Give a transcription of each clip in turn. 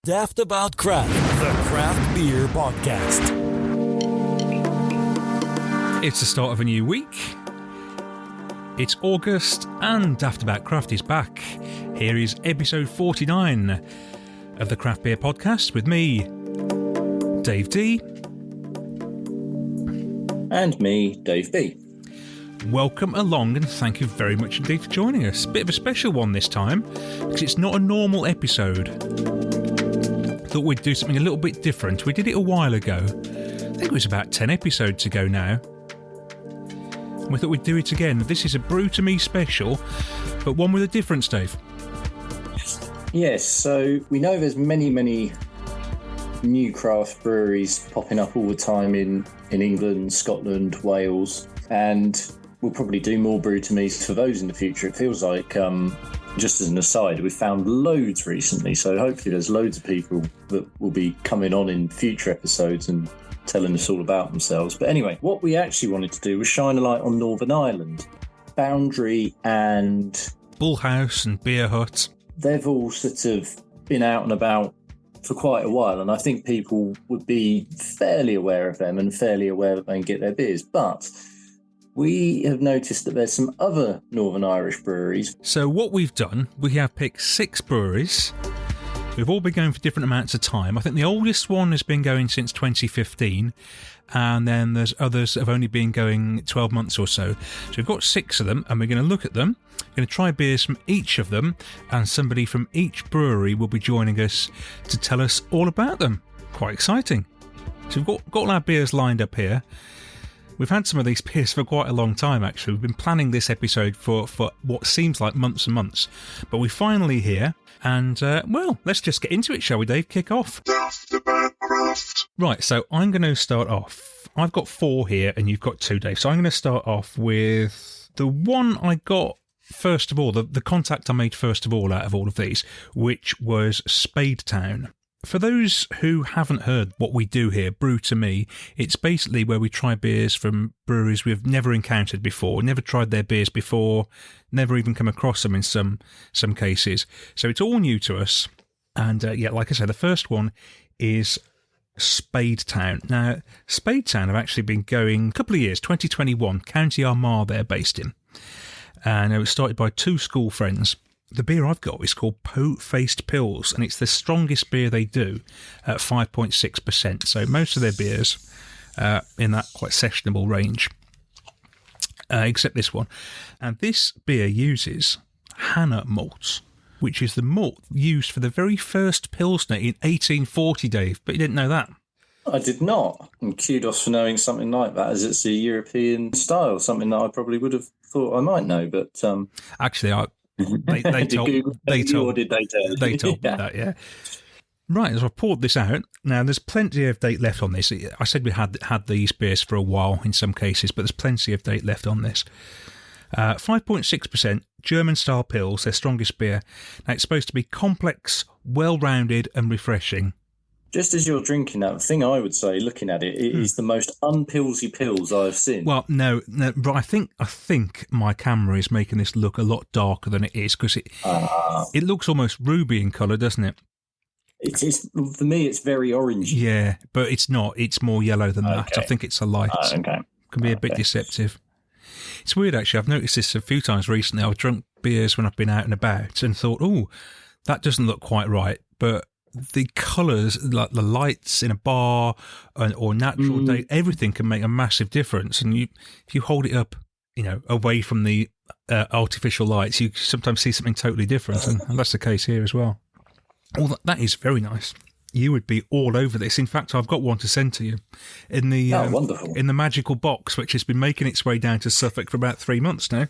Daftaboutcraft, the craft beer podcast. It's the start of a new week. It's August and Daftaboutcraft is back. Here is episode 49 of the Craft Beer Podcast with me, Dave D. And me, Dave B. Welcome along and thank you very much indeed for joining us. Bit of a special one this time because it's not a normal episode. Thought we'd do something a little bit different. We did it a while ago. I think it was about 10 episodes ago now. We thought we'd do it again. This is a Brew To Me special, but one with a difference, Dave. Yes, so we know there's many new craft breweries popping up all the time in England, Scotland, Wales, and we'll probably do more Brew To Me's for those in the future. It feels like, just as an aside, we've found loads recently, so hopefully there's loads of people that will be coming on in future episodes and telling us all about themselves. But anyway, what we actually wanted to do was shine a light on Northern Ireland. Boundary and Bullhouse and Beer Hut. They've all sort of been out and about for quite a while, and I think people would be fairly aware of them and fairly aware that they can get their beers. But we have noticed that there's some other Northern Irish breweries. So what we've done, we have picked 6 breweries. We've all been going for different amounts of time. I think the oldest one has been going since 2015, and then there's others that have only been going 12 months or so. So we've got 6 of them, and we're going to look at them. We're going to try beers from each of them, and somebody from each brewery will be joining us to tell us all about them. Quite exciting. So we've got all our beers lined up here. We've had some of these beers for quite a long time, actually. We've been planning this episode for what seems like months and months. But we're finally here. And, well, let's just get into it, shall we, Dave? Kick off. Right, so I'm going to start off. I've got 4 here, and you've got 2, Dave. So I'm going to start off with the one I got first of all, the contact I made first of all out of all of these, which was Spadetown. For those who haven't heard what we do here, Brew To Me, it's basically where we try beers from breweries we've never encountered before, never tried their beers before, never even come across them in some cases. So it's all new to us. And yeah, like I said, the first one is Spadetown. Now, Spadetown have actually been going a couple of years, 2021, County Armagh they're based in. And it was started by 2 school friends. The beer I've got is called Po-Faced Pills, and it's the strongest beer they do at 5.6%. So most of their beers in that quite sessionable range, except this one. And this beer uses Hannah malts, which is the malt used for the very first Pilsner in 1840, Dave. But you didn't know that. I did not. And kudos for knowing something like that, as it's a European style, something that I probably would have thought I might know. But actually, They told me that, yeah. Right, as I poured this out, now there's plenty of date left on this. I said we had these beers for a while in some cases, but there's plenty of date left on this. 5.6% German-style pills, their strongest beer. Now, it's supposed to be complex, well-rounded and refreshing. Just as you're drinking that, the thing I would say, looking at it, it is the most unpillsy pills I've seen. Well, no, but I think my camera is making this look a lot darker than it is, because it looks almost ruby in colour, doesn't it? It's for me, it's very orange. Yeah, but it's not. It's more yellow than that. I think it's a light. Okay. Can be a bit deceptive. It's weird, actually. I've noticed this a few times recently. I've drunk beers when I've been out and about and thought, oh, that doesn't look quite right, but the colours, like the lights in a bar or natural date, everything can make a massive difference. And if you hold it up, away from the artificial lights, you sometimes see something totally different. And that's the case here as well. Well, that is very nice. You would be all over this. In fact, I've got one to send to you in the wonderful. In the magical box, which has been making its way down to Suffolk for about 3 months now.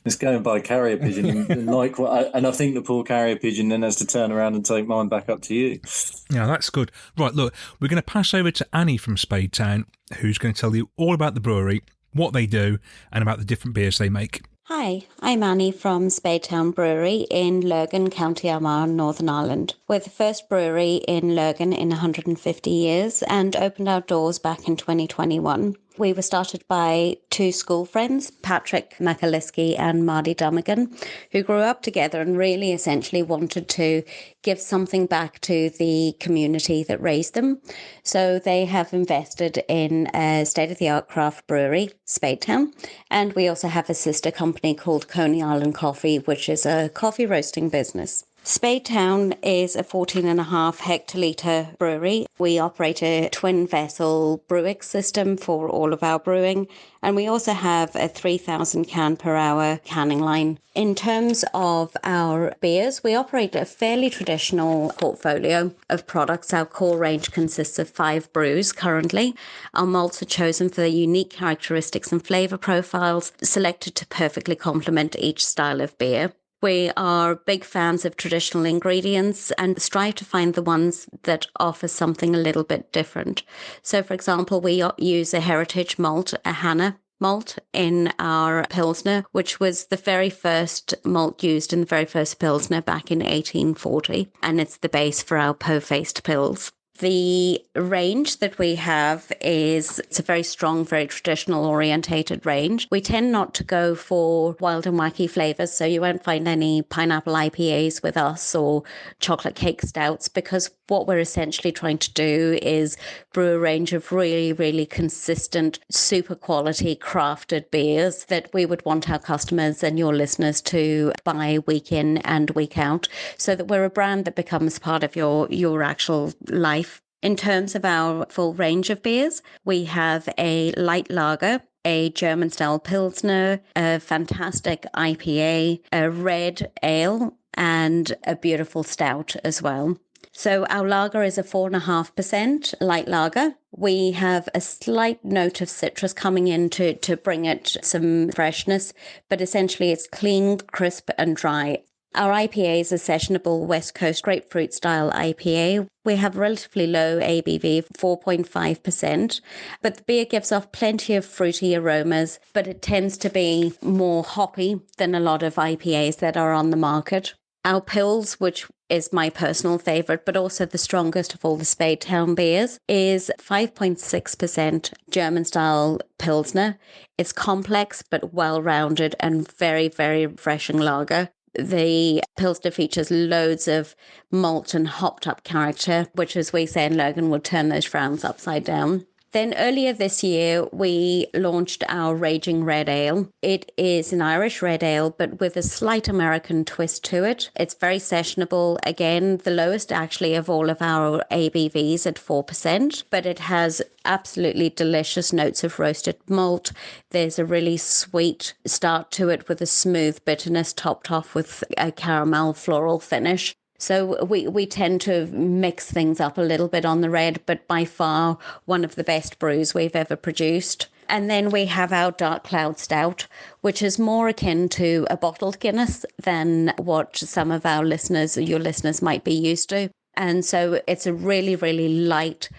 It's going by carrier pigeon, and I think the poor carrier pigeon then has to turn around and take mine back up to you. Yeah, that's good. Right, look, we're going to pass over to Annie from Spadetown, who's going to tell you all about the brewery, what they do, and about the different beers they make. Hi, I'm Annie from Spadetown Brewery in Lurgan, County Armagh, Northern Ireland. We're the first brewery in Lurgan in 150 years and opened our doors back in 2021. We were started by two school friends, Patrick McAliskey and Marty Dummigan, who grew up together and really essentially wanted to give something back to the community that raised them. So they have invested in a state-of-the-art craft brewery, Spadetown, and we also have a sister company called Coney Island Coffee, which is a coffee roasting business. Spadetown is a 14.5 hectolitre brewery. We operate a twin vessel brewing system for all of our brewing, and we also have a 3,000 can per hour canning line. In terms of our beers, we operate a fairly traditional portfolio of products. Our core range consists of 5 brews currently. Our malts are chosen for their unique characteristics and flavour profiles, selected to perfectly complement each style of beer. We are big fans of traditional ingredients and strive to find the ones that offer something a little bit different. So, for example, we use a heritage malt, a Hannah malt, in our Pilsner, which was the very first malt used in the very first Pilsner back in 1840, and it's the base for our po-faced pills. The range that we have it's a very strong, very traditional orientated range. We tend not to go for wild and wacky flavors, so you won't find any pineapple IPAs with us or chocolate cake stouts, because what we're essentially trying to do is brew a range of really, really consistent, super quality crafted beers that we would want our customers and your listeners to buy week in and week out, so that we're a brand that becomes part of your actual life. In terms of our full range of beers, we have a light lager, a German-style Pilsner, a fantastic IPA, a red ale, and a beautiful stout as well. So our lager is a 4.5% light lager. We have a slight note of citrus coming in to bring it some freshness, but essentially it's clean, crisp, and dry. Our IPA is a sessionable West Coast grapefruit style IPA. We have relatively low ABV, 4.5%, but the beer gives off plenty of fruity aromas, but it tends to be more hoppy than a lot of IPAs that are on the market. Our Pils, which is my personal favourite, but also the strongest of all the Spadetown beers, is 5.6% German-style Pilsner. It's complex but well-rounded and very, very refreshing lager. The Pilsner features loads of malt and hopped-up character, which, as we say in Logan, will turn those frowns upside down. Then earlier this year, we launched our Raging Red Ale. It is an Irish red ale, but with a slight American twist to it. It's very sessionable. Again, the lowest actually of all of our ABVs at 4%, but it has absolutely delicious notes of roasted malt. There's a really sweet start to it with a smooth bitterness topped off with a caramel floral finish. So we tend to mix things up a little bit on the red, but by far one of the best brews we've ever produced. And then we have our Dark Cloud Stout, which is more akin to a bottled Guinness than what some of our listeners, your listeners, might be used to. And so it's a really, really light,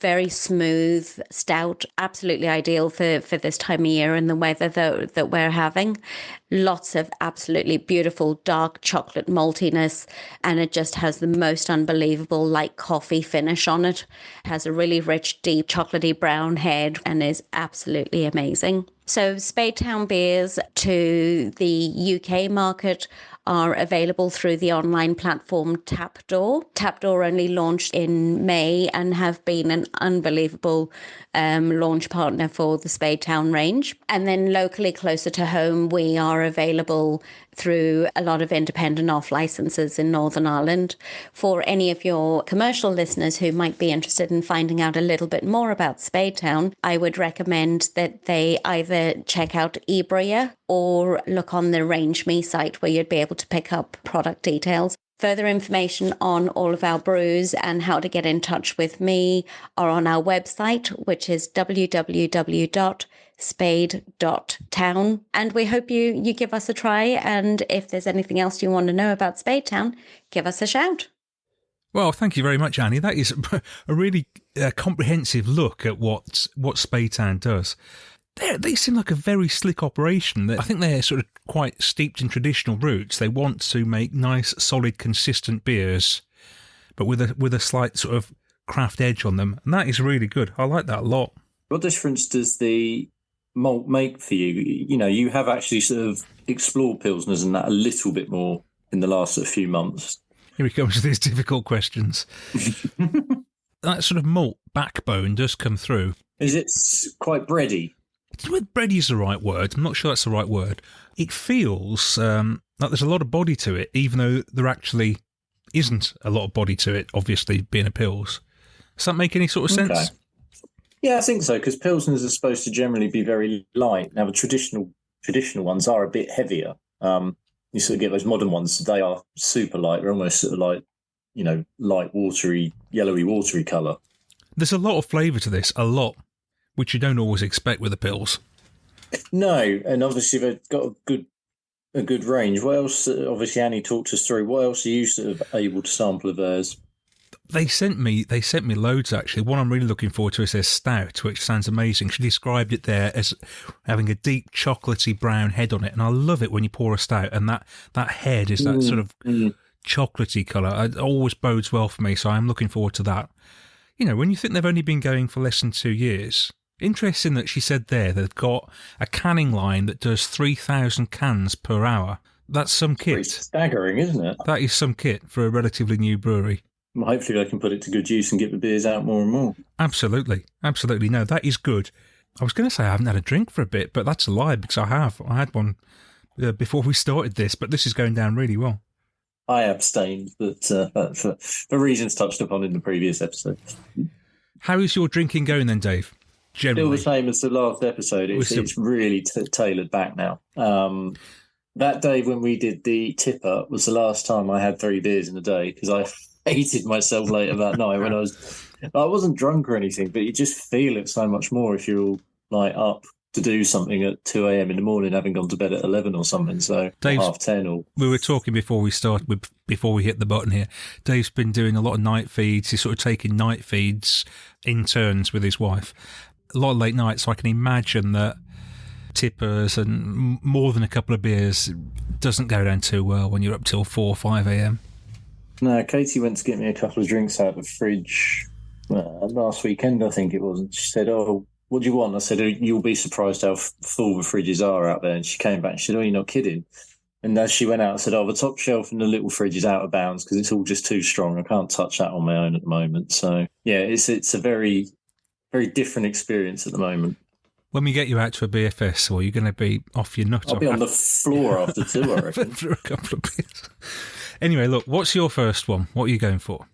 very smooth stout, absolutely ideal for this time of year and the weather that we're having. Lots of absolutely beautiful dark chocolate maltiness, and it just has the most unbelievable light coffee finish on it. It has a really rich, deep, chocolatey brown head and is absolutely amazing. So Spadetown beers to the UK market are available through the online platform Tapdoor. Tapdoor only launched in May and have been an unbelievable launch partner for the Spadetown range. And then locally closer to home, we are available through a lot of independent off licenses in Northern Ireland. For any of your commercial listeners who might be interested in finding out a little bit more about Spadetown, I would recommend that they either check out eBrewer or look on the Range Me site, where you'd be able to pick up product details. Further information on all of our brews and how to get in touch with me are on our website, which is www.spade.town. And we hope you give us a try. And if there's anything else you want to know about Spadetown, give us a shout. Well, thank you very much, Annie. That is a really comprehensive look at what Spadetown does. They seem like a very slick operation. I think they're sort of quite steeped in traditional roots. They want to make nice, solid, consistent beers, but with a slight sort of craft edge on them. And that is really good. I like that a lot. What difference does the malt make for you? You know, you have actually sort of explored Pilsners and that a little bit more in the last sort of few months. Here we come to these difficult questions. That sort of malt backbone does come through. Is it quite bready? Bready is the right word. I'm not sure that's the right word. It feels like there's a lot of body to it, even though there actually isn't a lot of body to it, obviously, being a Pils. Does that make any sort of sense? Okay. Yeah, I think so, because Pilsners are supposed to generally be very light. Now, the traditional ones are a bit heavier. You sort of get those modern ones, they are super light. They're almost sort of like, you know, light, watery, yellowy, watery colour. There's a lot of flavour to this, a lot, which you don't always expect with the Pils. No, and obviously they've got a good range. What else? Obviously, Annie talked us through. What else are you sort of able to sample of theirs? They sent me loads, actually. One I'm really looking forward to is their stout, which sounds amazing. She described it there as having a deep chocolatey brown head on it, and I love it when you pour a stout, and that head is that sort of chocolatey colour. It always bodes well for me, so I'm looking forward to that. You know, when you think they've only been going for less than 2 years, interesting that she said there they've got a canning line that does 3,000 cans per hour. That's some kit. Pretty staggering, isn't it? That is some kit for a relatively new brewery. Well, hopefully they can put it to good use and get the beers out more and more. Absolutely. Absolutely. No, that is good. I was going to say I haven't had a drink for a bit, but that's a lie because I have. I had one before we started this, but this is going down really well. I abstained, but for reasons touched upon in the previous episode. How is your drinking going then, Dave? Generally. Still the same as the last episode. It's really tailored back now. That day when we did the tip-up was the last time I had 3 beers in a day because I hated myself later that night when I wasn't drunk or anything, but you just feel it so much more if you're all like up to do something at 2 a.m. in the morning, having gone to bed at 11 or something. So half 10 or... We were talking before we hit the button here. Dave's been doing a lot of night feeds. He's sort of taking night feeds in turns with his wife. A lot of late nights, so I can imagine that tippers and more than a couple of beers doesn't go down too well when you're up till 4 or 5 a.m. No, Katie went to get me a couple of drinks out of the fridge last weekend, I think it was. And she said, "Oh, what do you want?" I said, "Oh, you'll be surprised how full the fridges are out there." And she came back and she said, "Oh, you're not kidding." And as she went out, I said, "Oh, the top shelf in the little fridge is out of bounds because it's all just too strong. I can't touch that on my own at the moment." So, yeah, it's a very, very different experience at the moment. When we get you out to a BFS, or you're going to be off your nut? I'll be on the floor after 2, I reckon. For a couple of beers. Anyway, look, what's your first one? What are you going for?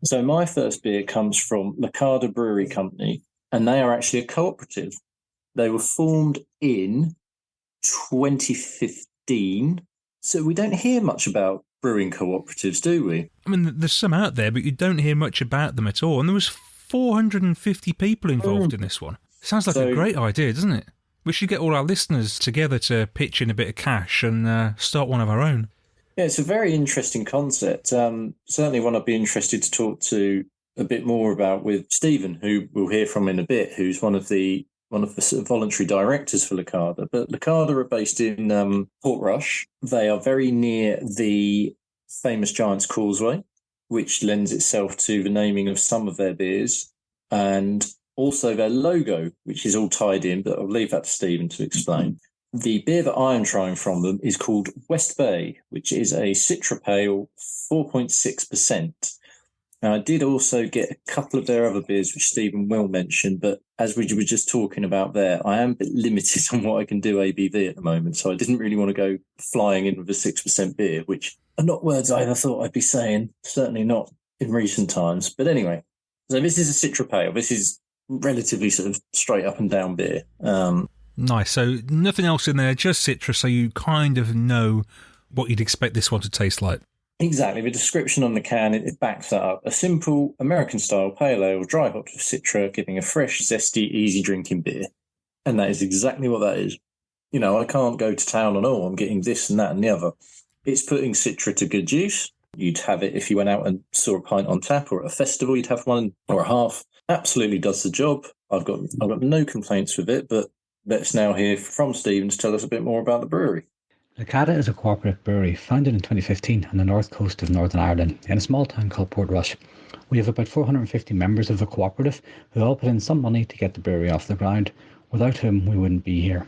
So my first beer comes from Lacada Brewery Company, and they are actually a cooperative. They were formed in 2015, so we don't hear much about brewing cooperatives, do we? I mean, there's some out there, but you don't hear much about them at all. And there was 450 people involved in this one. Sounds like a great idea, doesn't it? We should get all our listeners together to pitch in a bit of cash and start one of our own. Yeah, it's a very interesting concept. Certainly one I'd be interested to talk to a bit more about with Stephen, who we'll hear from in a bit, who's one of the sort of voluntary directors for Lacada. But Lacada are based in Portrush. They are very near the famous Giant's Causeway, which lends itself to the naming of some of their beers, and also their logo, which is all tied in, but I'll leave that to Stephen to explain. The beer that I am trying from them is called West Bay, which is a Citra Pale 4.6%. Now, I did also get a couple of their other beers, which Stephen will mention, but as we were just talking about there, I am a bit limited on what I can do ABV at the moment, so I didn't really want to go flying in with a 6% beer, which are not words I ever thought I'd be saying, certainly not in recent times. But anyway, so this is a Citra Pale. This is relatively sort of straight up and down beer. Nice. So nothing else in there, just Citra, so you kind of know what you'd expect this one to taste like. Exactly. The description on the can, it backs that up. A simple American-style pale ale, dry hopped with Citra, giving a fresh, zesty, easy-drinking beer. And that is exactly what that is. You know, I can't go to town on, I'm getting this and that and the other. It's putting Citra to good use. You'd have it if you went out and saw a pint on tap, or at a festival, you'd have one or a half. Absolutely does the job. I've got no complaints with it, but let's now hear from Stephen to tell us a bit more about the brewery. Lacada is a cooperative brewery founded in 2015 on the north coast of Northern Ireland in a small town called Portrush. We have about 450 members of the cooperative who all put in some money to get the brewery off the ground, without whom we wouldn't be here.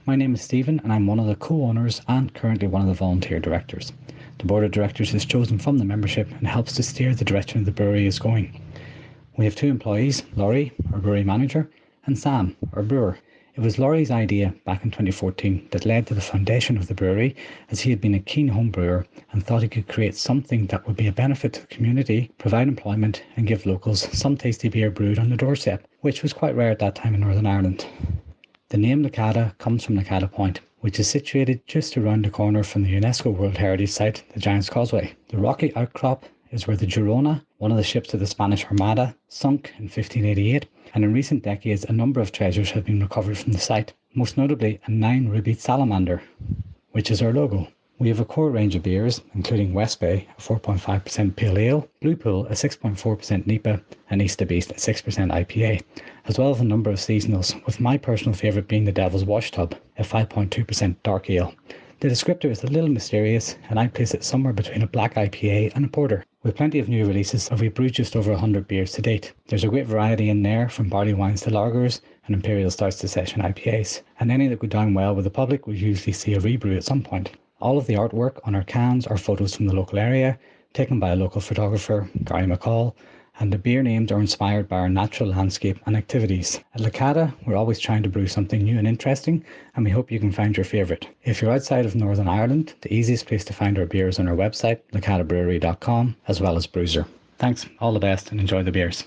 My name is Stephen and I'm one of the co-owners and currently one of the volunteer directors. The board of directors is chosen from the membership and helps to steer the direction the brewery is going. We have 2 employees, Laurie, our brewery manager, and Sam, our brewer. It was Laurie's idea back in 2014 that led to the foundation of the brewery, as he had been a keen home brewer and thought he could create something that would be a benefit to the community, provide employment and give locals some tasty beer brewed on the doorstep, which was quite rare at that time in Northern Ireland. The name Lacada comes from Lacada Point, which is situated just around the corner from the UNESCO World Heritage Site, the Giant's Causeway. The rocky outcrop is where the Girona, one of the ships of the Spanish Armada, sunk in 1588, and in recent decades a number of treasures have been recovered from the site, most notably a 9-rubied salamander, which is our logo. We have a core range of beers, including West Bay, a 4.5% pale ale, Blue Pool, a 6.4% NEPA, and East of Beast, a 6% IPA, as well as a number of seasonals, with my personal favourite being the Devil's Wash Tub, a 5.2% dark ale. The descriptor is a little mysterious, and I'd place it somewhere between a black IPA and a porter. With plenty of new releases, we've brewed just over 100 beers to date. There's a great variety in there, from barley wines to lagers, and imperial stouts to session IPAs. And any that go down well with the public will usually see a rebrew at some point. All of the artwork on our cans are photos from the local area, taken by a local photographer, Gary McCall, and the beer names are inspired by our natural landscape and activities. At Lacada, we're always trying to brew something new and interesting, and we hope you can find your favourite. If you're outside of Northern Ireland, the easiest place to find our beers on our website, lacadabrewery.com, as well as Bruiser. Thanks, all the best, and enjoy the beers.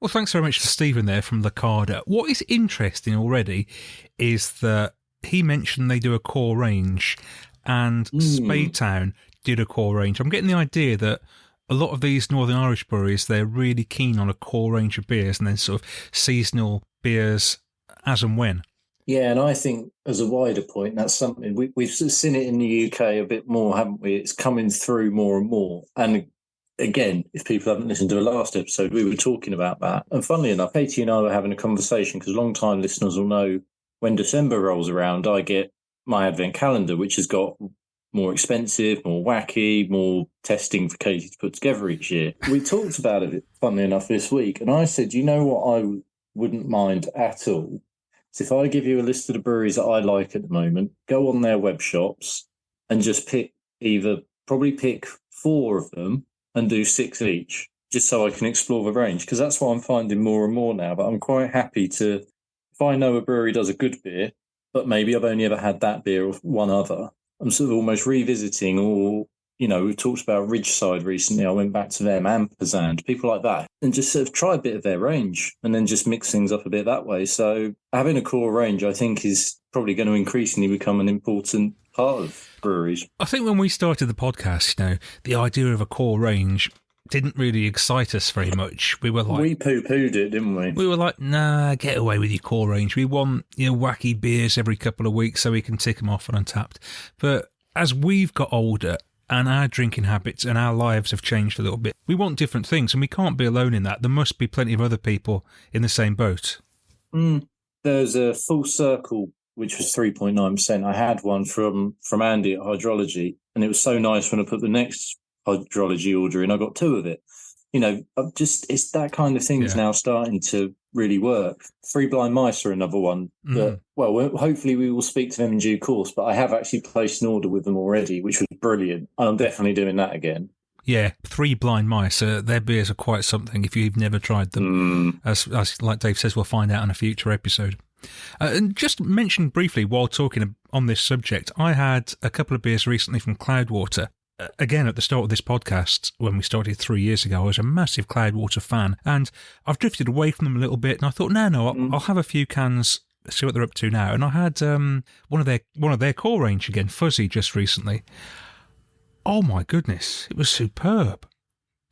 Well, thanks very much to Stephen there from Lacada. What is interesting already is that he mentioned they do a core range, and Spadetown did a core range. I'm getting the idea that a lot of these Northern Irish breweries, they're really keen on a core range of beers and then sort of seasonal beers as and when. Yeah, and I think as a wider point, that's something we've seen it in the UK a bit more, haven't we? It's coming through more and more. And again, if people haven't listened to the last episode, we were talking about that. And funnily enough, Katie and I were having a conversation because long-time listeners will know when December rolls around, I get my advent calendar, which has got more expensive, more wacky, more testing for Katie to put together each year. We talked about it, funnily enough, this week, and I said, you know what I wouldn't mind at all? So if I give you a list of the breweries that I like at the moment, go on their web shops and just pick 4 of them and do 6 each, just so I can explore the range, because that's what I'm finding more and more now. But I'm quite happy to, if I know a brewery does a good beer, but maybe I've only ever had that beer or one other, I'm sort of almost revisiting, or, you know, we've talked about Ridgeside recently. I went back to them, Ampersand, people like that, and just sort of try a bit of their range and then just mix things up a bit that way. So having a core range, I think, is probably going to increasingly become an important part of breweries. I think when we started the podcast, you know, the idea of a core range didn't really excite us very much. We were like, we poo-pooed it, didn't we? We were like, nah, get away with your core range. We want, you know, wacky beers every couple of weeks so we can tick them off on Untapped. But as we've got older and our drinking habits and our lives have changed a little bit, we want different things, and we can't be alone in that. There must be plenty of other people in the same boat. There's a Full Circle, which was 3.9%. I had one from Andy at Hydrology, and it was so nice when I put the next Hydrology order in, I got 2 of it. You know, it's that kind of thing is now starting to really work. Three Blind Mice are another one that, well, hopefully we will speak to them in due course, but I have actually placed an order with them already, which was brilliant. And I'm definitely doing that again. Yeah, Three Blind Mice, their beers are quite something if you've never tried them. As like Dave says, we'll find out in a future episode. And just mention briefly while talking on this subject, I had a couple of beers recently from Cloudwater. Again, at the start of this podcast, when we started 3 years ago, I was a massive Cloudwater fan, and I've drifted away from them a little bit, and I thought, I'll have a few cans, see what they're up to now. And I had one of their core range again, Fuzzy, just recently. Oh my goodness, it was superb.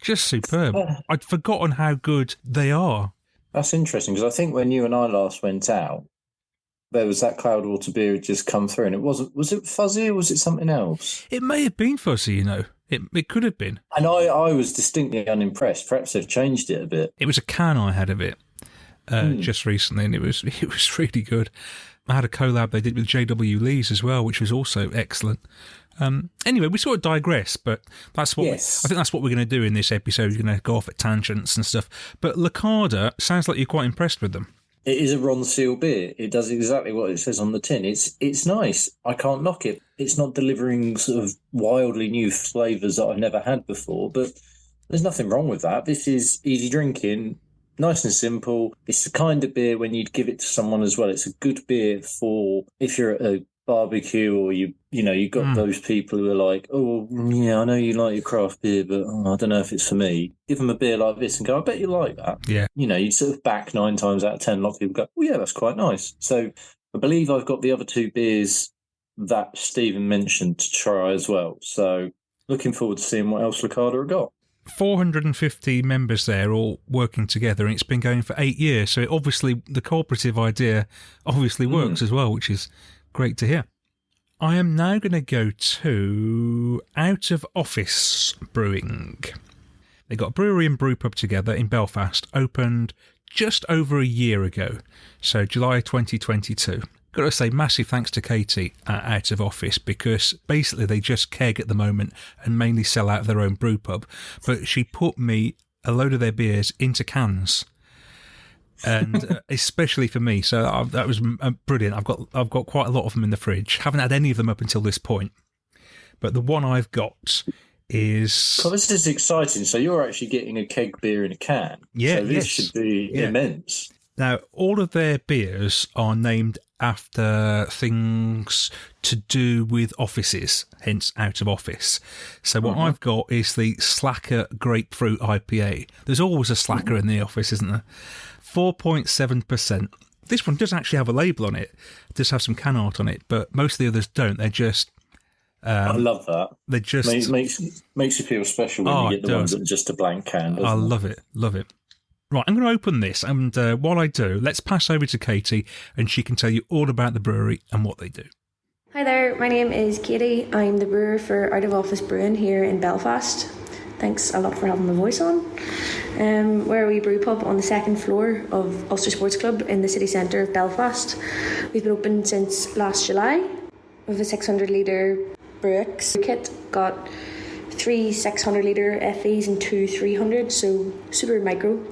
Just superb. I'd forgotten how good they are. That's interesting, because I think when you and I last went out, there was that Cloudwater beer had just come through, and was it Fuzzy or was it something else? It may have been Fuzzy, you know. It could have been. And I was distinctly unimpressed. Perhaps they've changed it a bit. It was a can I had of it. just recently, and it was really good. I had a collab they did with JW Lees as well, which was also excellent. Anyway, we sort of digress, but that's what I think that's what we're going to do in this episode. We're going to go off at tangents and stuff. But Lacada sounds like you're quite impressed with them. It is a Ronseal beer. It does exactly what it says on the tin. It's nice. I can't knock it. It's not delivering sort of wildly new flavours that I've never had before, but there's nothing wrong with that. This is easy drinking, nice and simple. It's the kind of beer when you'd give it to someone as well. It's a good beer for if you're at a barbecue or you've got those people who are like, oh, yeah, I know you like your craft beer, but I don't know if it's for me. Give them a beer like this and go, I bet you like that. Yeah. You sort of back 9 times out of 10, a lot of people go, oh, yeah, that's quite nice. So I believe I've got the other 2 beers that Stephen mentioned to try as well. So looking forward to seeing what else Lacada have got. 450 members there all working together, and it's been going for 8 years. So the cooperative idea obviously works as well, which is great to hear. I am now going to go to Out of Office Brewing. They got a brewery and brew pub together in Belfast, opened just over a year ago, so July 2022. Got to say, massive thanks to Katie at Out of Office, because basically they just keg at the moment and mainly sell out of their own brew pub. But she put me a load of their beers into cans, and especially for me, so that was brilliant. I've got quite a lot of them in the fridge. Haven't had any of them up until this point, but the one I've got is. Well, this is exciting. So you're actually getting a keg beer in a can. Yeah, so this should be immense. Now, all of their beers are named after things to do with offices, hence Out of Office. So what I've got is the Slacker Grapefruit IPA. There's always a slacker in the office, isn't there? 4.7%. This one does actually have a label on it. It does have some can art on it, but most of the others don't. They're just... I love that. They just... Makes you feel special when you get the ones that are just a blank can, doesn't it? Love it. Love it. Right, I'm going to open this, and while I do, let's pass over to Katie, and she can tell you all about the brewery and what they do. Hi there, my name is Katie. I'm the brewer for Out of Office Brewing here in Belfast. Thanks a lot for having my voice on. We're a wee brew pub on the 2nd floor of Ulster Sports Club in the city centre of Belfast. We've been open since last July. We have a 600 litre Brewex kit, got 3 600 litre FEs and 2 300, so super micro.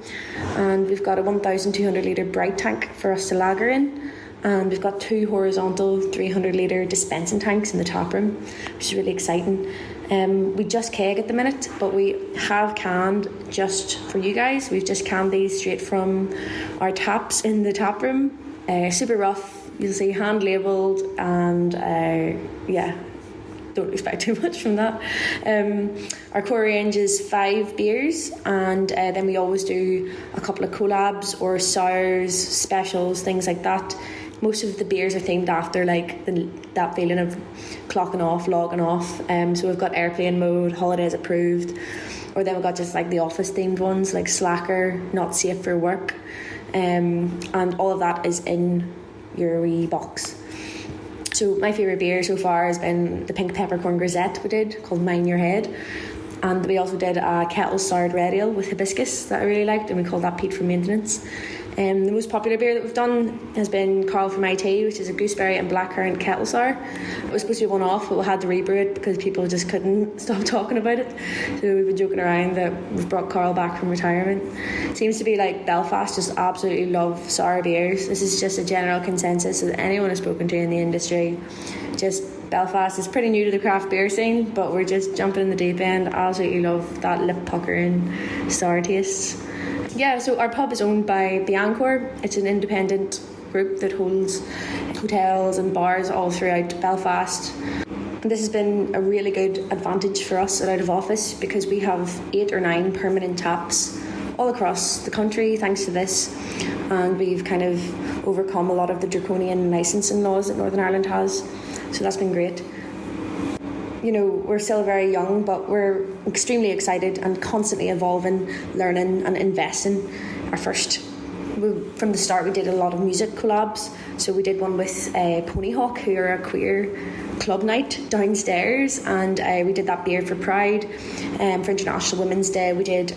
And we've got a 1,200 litre bright tank for us to lager in. And we've got 2 horizontal 300 litre dispensing tanks in the tap room, which is really exciting. We just keg at the minute, but we have canned just for you guys. We've just canned these straight from our taps in the tap room. Super rough, you'll see hand labelled, and don't expect too much from that. Our core range is 5 beers, and then we always do a couple of collabs or sours, specials, things like that. Most of the beers are themed after that feeling of clocking off, logging off. So we've got airplane mode, holidays approved, or then we've got just like the office themed ones like slacker, not safe for work, and all of that is in your wee box. So my favourite beer so far has been the pink peppercorn grisette we did, called Mine Your Head. And we also did a kettle soured red ale with hibiscus that I really liked, and we called that Peat for Maintenance. The most popular beer that we've done has been Carl from IT, which is a gooseberry and blackcurrant kettle sour. It was supposed to be one off, but we had to rebrew it because people just couldn't stop talking about it. So we've been joking around that we've brought Carl back from retirement. It seems to be like Belfast just absolutely love sour beers. This is just a general consensus that anyone has spoken to in the industry. Just Belfast is pretty new to the craft beer scene, but we're just jumping in the deep end. Absolutely love that lip puckering sour taste. Yeah, so our pub is owned by the Encore. It's an independent group that holds hotels and bars all throughout Belfast. And this has been a really good advantage for us at Out of Office because we have 8 or 9 permanent taps all across the country thanks to this. And we've kind of overcome a lot of the draconian licensing laws that Northern Ireland has. So that's been great. You know, we're still very young, but we're extremely excited and constantly evolving, learning and investing. From the start, we did a lot of music collabs. So we did one with Ponyhawk, who are a queer club night downstairs, and we did that beer for Pride. For International Women's Day, we did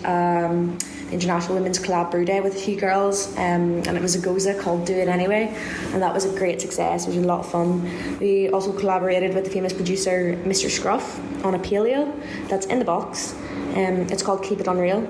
International Women's Collab Brew Day with a few girls, and it was a goza called Do It Anyway, and that was a great success. It was a lot of fun. We also collaborated with the famous producer Mr. Scruff on a pale ale that's in the box. It's called Keep It Unreal.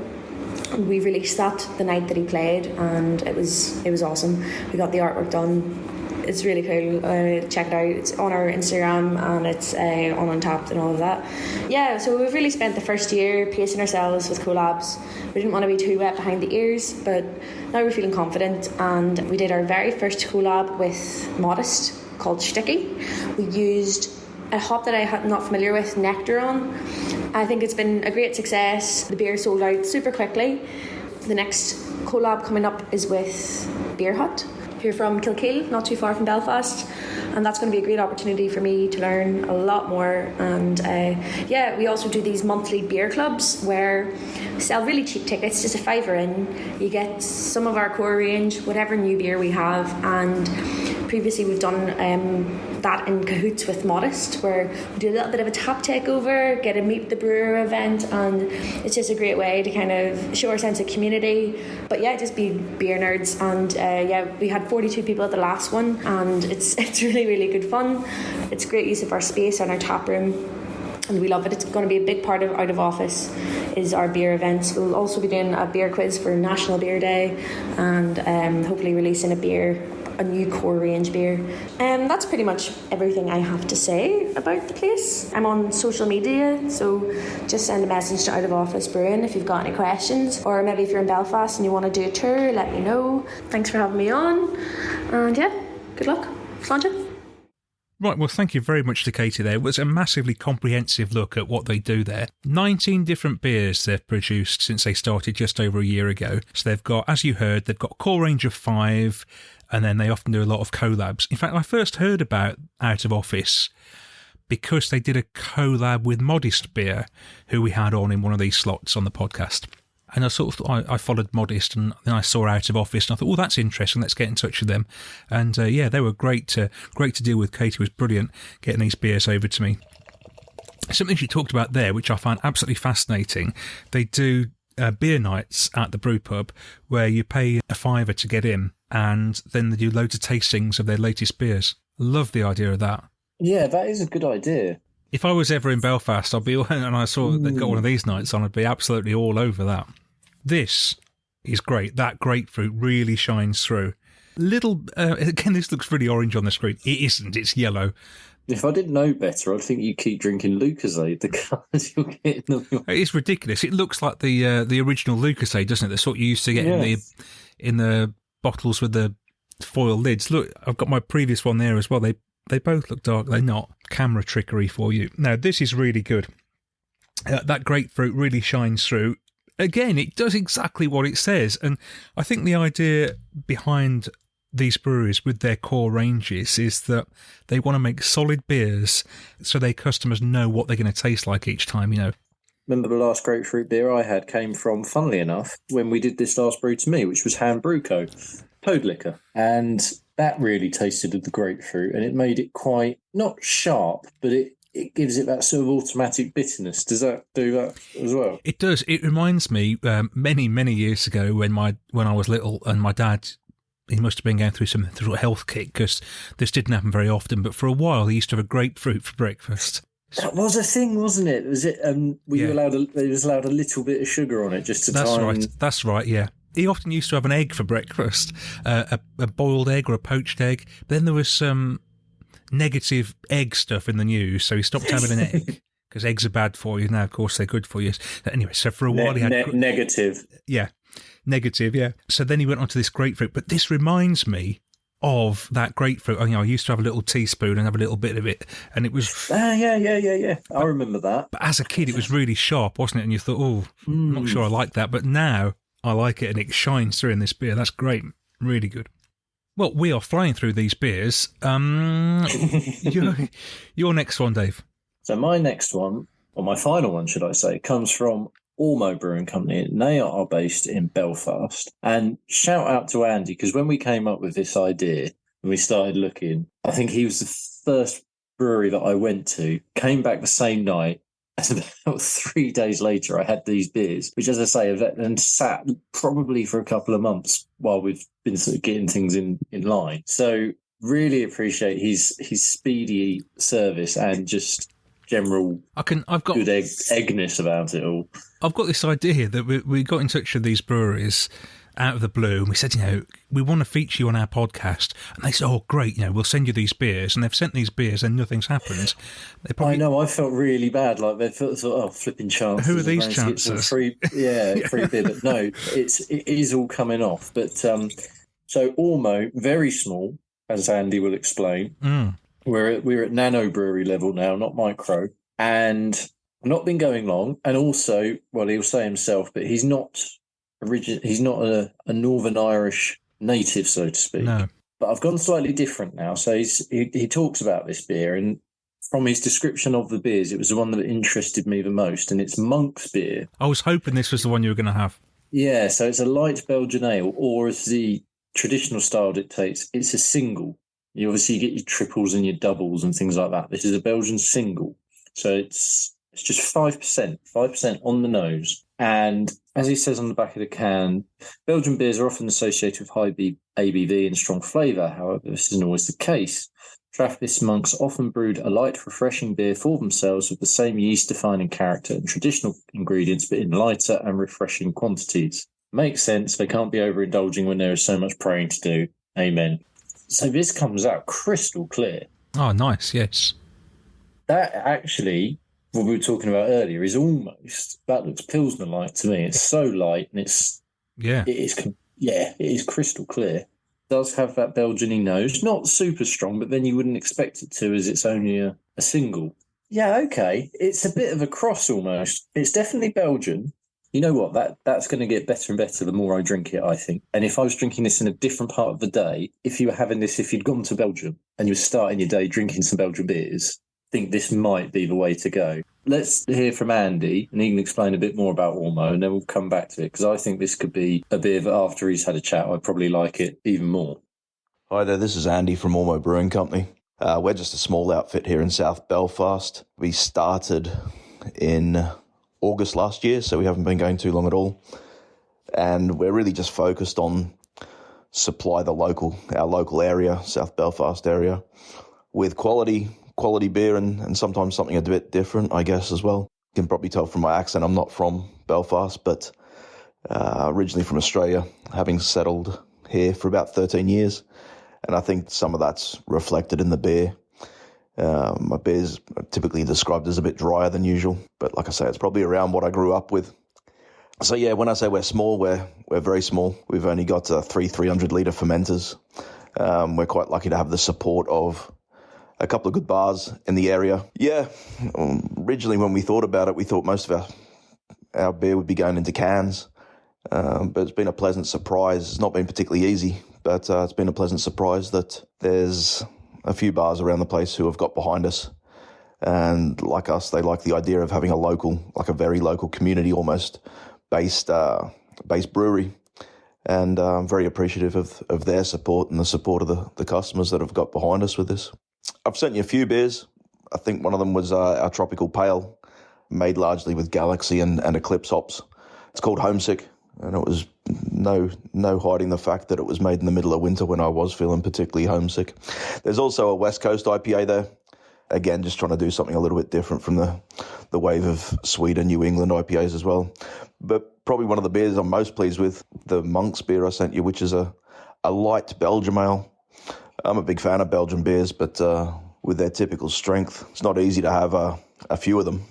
And we released that the night that he played, and it was awesome. We got the artwork done. It's really cool. Check it out. It's on our Instagram, and it's on Untapped and all of that. Yeah, so we've really spent the first year pacing ourselves with collabs. We didn't want to be too wet behind the ears, but now we're feeling confident, and we did our very first collab with Modest called Sticky. We used a hop that I'm not familiar with, Nectar, on. I think it's been a great success. The beer sold out super quickly. The next collab coming up is with Beer Hut, here from Kilkeel, not too far from Belfast, and that's going to be a great opportunity for me to learn a lot more. And we also do these monthly beer clubs where we sell really cheap tickets, just a £5 in. You get some of our core range, whatever new beer we have, and previously we've done that in cahoots with Modest, where we do a little bit of a tap takeover, get a meet the brewer event, and it's just a great way to kind of show our sense of community, but just be beer nerds. And we had 42 people at the last one, and it's really, really good fun. It's great use of our space and our tap room, and we love it. It's going to be a big part of Out of Office is our beer events. We'll also be doing a beer quiz for National Beer Day, and hopefully releasing a new core range beer. That's pretty much everything I have to say about the place. I'm on social media, so just send a message to Out of Office Brewing if you've got any questions, or maybe if you're in Belfast and you want to do a tour, let me know. Thanks for having me on, and good luck. Sláinte. Right, well, thank you very much to Katie there. It was a massively comprehensive look at what they do there. 19 different beers they've produced since they started just over a year ago. So they've got, as you heard, they've got a core range of 5, and then they often do a lot of collabs. In fact, I first heard about Out of Office because they did a collab with Modest Beer, who we had on in one of these slots on the podcast. And I followed Modest, and then I saw Out of Office, and I thought, oh, that's interesting, let's get in touch with them. And they were great to deal with. Katie was brilliant getting these beers over to me. Something she talked about there, which I found absolutely fascinating, they do beer nights at the brew pub where you pay a £5 to get in, and then they do loads of tastings of their latest beers. Love the idea of that. Yeah, that is a good idea. If I was ever in Belfast, and I saw they've got one of these nights on, I'd be absolutely all over that. This is great. That grapefruit really shines through. Again, this looks really orange on the screen. It isn't. It's yellow. If I didn't know better, I'd think you keep drinking Lucozade, the colours you're getting them. It's ridiculous. It looks like the original Lucozade, doesn't it? The sort you used to get in the bottles with the foil lids. Look, I've got my previous one there as well. They both look dark. They're not. Camera trickery for you. Now, this is really good. That grapefruit really shines through. Again, it does exactly what it says. And I think the idea behind these breweries with their core ranges is that they want to make solid beers so their customers know what they're going to taste like each time, Remember the last grapefruit beer I had came from, funnily enough, when we did this last Brew To Me, which was Hand Brew Co. Toad liquor. And that really tasted of the grapefruit, and it made it quite, not sharp, but it gives it that sort of automatic bitterness. Does that do that as well? It does. It reminds me many, many years ago when I was little, and my dad, he must have been going through some sort of health kick, because this didn't happen very often, but for a while he used to have a grapefruit for breakfast. That was a thing, wasn't it? Was it? You allowed? It was allowed a little bit of sugar on it just to That's try. Right. That's right. Yeah. He often used to have an egg for breakfast, a boiled egg or a poached egg. But then there was some negative egg stuff in the news, so he stopped having an egg because eggs are bad for you. Now, of course, they're good for you. Anyway, so for a while he had negative. Yeah, negative. Yeah. So then he went on to this grapefruit. But this reminds me of that grapefruit. I used to have a little teaspoon and have a little bit of it, and it was yeah. I remember that. But as a kid, it was really sharp, wasn't it? And you thought, I'm not sure I like that, but now I like it, and it shines through in this beer. That's great, really good. Well, we are flying through these beers. Your next one, Dave. So my next one, or my final one, should I say, comes from Ormo Brewing Company. They are based in Belfast. And shout out to Andy, because when we came up with this idea and we started looking, I think he was the first brewery that I went to, came back the same night, and about 3 days later, I had these beers, which, as I say, and sat probably for a couple of months while we've been sort of getting things in line. So really appreciate his speedy service and just general I've got good eggness about it all. I've got this idea that we got in touch with these breweries out of the blue, and we said, we want to feature you on our podcast. And they said, oh, great, we'll send you these beers. And they've sent these beers and nothing's happened. I know, I felt really bad. Like, they thought, oh, flipping chances. Who are these chances? Free beer. But no, it is all coming off. But so Ormo, very small, as Andy will explain. We're at nano brewery level now, not micro, and not been going long. And also, well, he'll say himself, but he's not a Northern Irish native, so to speak. No. But I've gone slightly different now. So he talks about this beer, and from his description of the beers, it was the one that interested me the most, and it's Monk's beer. I was hoping this was the one you were going to have. Yeah, so it's a light Belgian ale, or as the traditional style dictates, it's a single. You obviously get your triples and your doubles and things like that. This is a Belgian single. So it's just 5% on the nose. And as he says on the back of the can, Belgian beers are often associated with high ABV and strong flavour. However, this isn't always the case. Trappist monks often brewed a light, refreshing beer for themselves with the same yeast-defining character and traditional ingredients, but in lighter and refreshing quantities. Makes sense. They can't be overindulging when there is so much praying to do. Amen. So this comes out crystal clear. Oh, nice, yes. That actually, what we were talking about earlier, is almost, that looks Pilsner-like to me. It's so light, and it is crystal clear. It does have that Belgian-y nose. Not super strong, but then you wouldn't expect it to, as it's only a single. Yeah, okay. It's a bit of a cross almost. It's definitely Belgian. You know what? That's going to get better and better the more I drink it, I think. And if I was drinking this in a different part of the day, if you were having this, if you'd gone to Belgium and you were starting your day drinking some Belgian beers, I think this might be the way to go. Let's hear from Andy, and he can explain a bit more about Ormo, and then we'll come back to it, because I think this could be a beer that after he's had a chat, I'd probably like it even more. Hi there, this is Andy from Ormo Brewing Company. We're just a small outfit here in South Belfast. We started in August last year, so we haven't been going too long at all. And we're really just focused on supply our local area, South Belfast area, with quality beer and sometimes something a bit different, I guess, as well. You can probably tell from my accent I'm not from Belfast, but originally from Australia, having settled here for about 13 years. And I think some of that's reflected in the beer. My beer's typically described as a bit drier than usual, but like I say, it's probably around what I grew up with. So yeah, when I say we're small, we're very small. We've only got 300 litre fermenters. We're quite lucky to have the support of a couple of good bars in the area. Yeah, originally when we thought about it, we thought most of our beer would be going into cans, but it's been a pleasant surprise. It's not been particularly easy, but it's been a pleasant surprise that there's a few bars around the place who have got behind us, and like us, they like the idea of having a local, like a very local community almost based brewery, and I'm very appreciative of their support and the support of the customers that have got behind us with this. I've sent you a few beers. I think one of them was our Tropical Pale, made largely with Galaxy and Eclipse hops. It's called Homesick, and it was no hiding the fact that it was made in the middle of winter when I was feeling particularly homesick. There's also a West Coast IPA there. Again, just trying to do something a little bit different from the wave of Sweden, New England IPAs as well. But probably one of the beers I'm most pleased with, the Monk's beer I sent you, which is a light Belgian ale. I'm a big fan of Belgian beers, but with their typical strength, it's not easy to have a few of them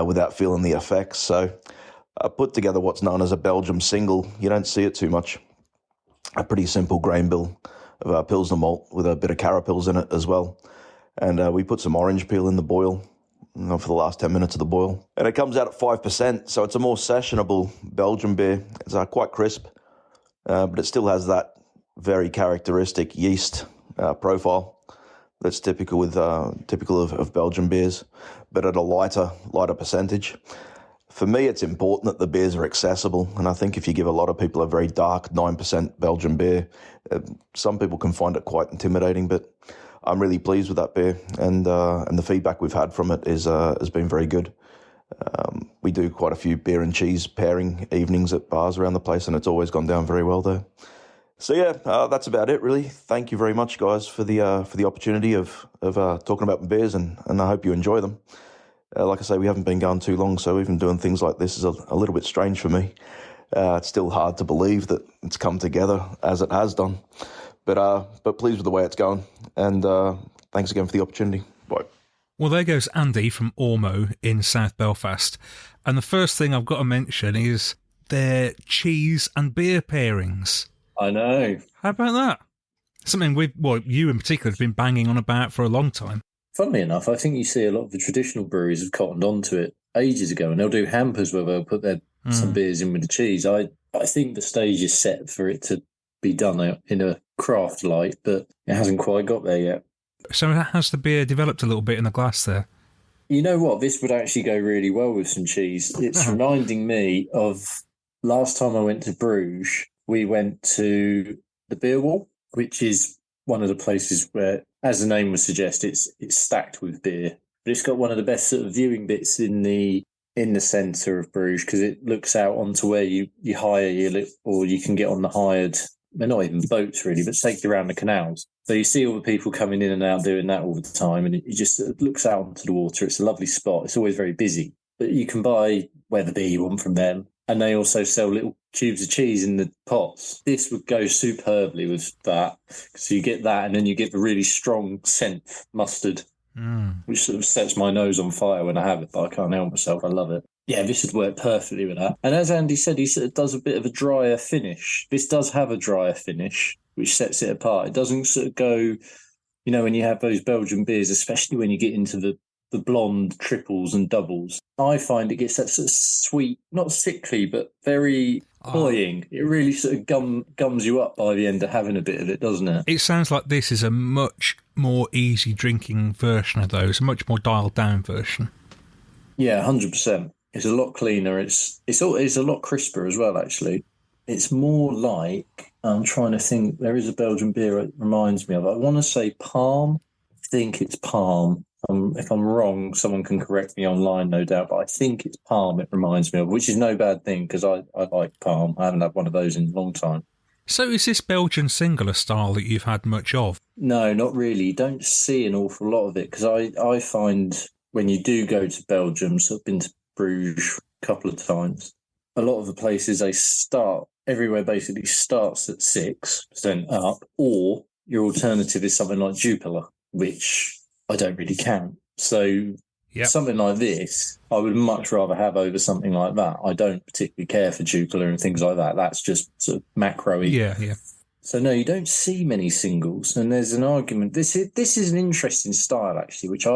without feeling the effects. So I put together what's known as a Belgium single. You don't see it too much. A pretty simple grain bill of Pilsner malt with a bit of Carapils in it as well. And we put some orange peel in the boil for the last 10 minutes of the boil. And it comes out at 5%, so it's a more sessionable Belgian beer. It's quite crisp, but it still has that very characteristic yeast profile that's typical of Belgian beers, but at a lighter percentage. For me, it's important that the beers are accessible, and I think if you give a lot of people a very dark 9% Belgian beer, some people can find it quite intimidating, but I'm really pleased with that beer, and the feedback we've had from it has been very good. We do quite a few beer and cheese pairing evenings at bars around the place, and it's always gone down very well there. So yeah, that's about it really. Thank you very much, guys, for the opportunity of talking about beers, and I hope you enjoy them. Like I say, we haven't been going too long, so even doing things like this is a little bit strange for me. It's still hard to believe that it's come together as it has done, but pleased with the way it's going, and thanks again for the opportunity. Bye. Well, there goes Andy from Ormo in South Belfast, and the first thing I've got to mention is their cheese and beer pairings. I know. How about that? Something you in particular have been banging on about for a long time. Funnily enough, I think you see a lot of the traditional breweries have cottoned onto it ages ago, and they'll do hampers where they'll put some beers in with the cheese. I think the stage is set for it to be done in a craft light, but it hasn't quite got there yet. So has the beer developed a little bit in the glass there? You know what? This would actually go really well with some cheese. It's reminding me of last time I went to Bruges. We went to the Beer Wall, which is one of the places where, as the name would suggest, it's stacked with beer. But it's got one of the best sort of viewing bits in the centre of Bruges, because it looks out onto where you hire or you can get on the hired. They're not even boats really, but take you around the canals. So you see all the people coming in and out doing that all the time, and it just looks out onto the water. It's a lovely spot. It's always very busy, but you can buy whatever beer you want from them. And they also sell little cubes of cheese in the pots. This would go superbly with that. So you get that, and then you get the really strong scent mustard, which sort of sets my nose on fire when I have it, but I can't help myself. I love it. Yeah, this would work perfectly with that. And as Andy said, he sort of does a bit of a drier finish. This does have a drier finish, which sets it apart. It doesn't sort of go, when you have those Belgian beers, especially when you get into the blonde triples and doubles, I find it gets that sort of sweet, not sickly, but very cloying. It really sort of gums you up by the end of having a bit of it, doesn't it? It sounds like this is a much more easy drinking version of those, a much more dialed down version. Yeah, 100%. It's a lot cleaner. It's a lot crisper as well, actually. It's more like, I'm trying to think, there is a Belgian beer it reminds me of. I want to say Palm. I think it's Palm. If I'm wrong, someone can correct me online, no doubt, but I think it's Palm it reminds me of, which is no bad thing because I like Palm. I haven't had one of those in a long time. So is this Belgian singular style that you've had much of? No, not really. You don't see an awful lot of it because I find when you do go to Belgium, so I've been to Bruges a couple of times, a lot of the places everywhere basically starts at 6% up, or your alternative is something like Jupiler, which I don't really count. So something like this, I would much rather have over something like that. I don't particularly care for Jupiler and things like that. That's just sort of macro-y. Yeah. So no, you don't see many singles, and there's an argument. This is an interesting style actually, which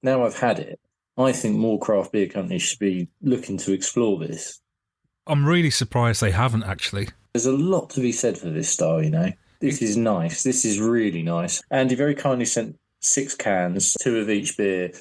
now I've had it, I think more craft beer companies should be looking to explore this. I'm really surprised they haven't actually. There's a lot to be said for this style, This is nice. This is really nice. Andy very kindly sent 6 cans, 2 of each beer.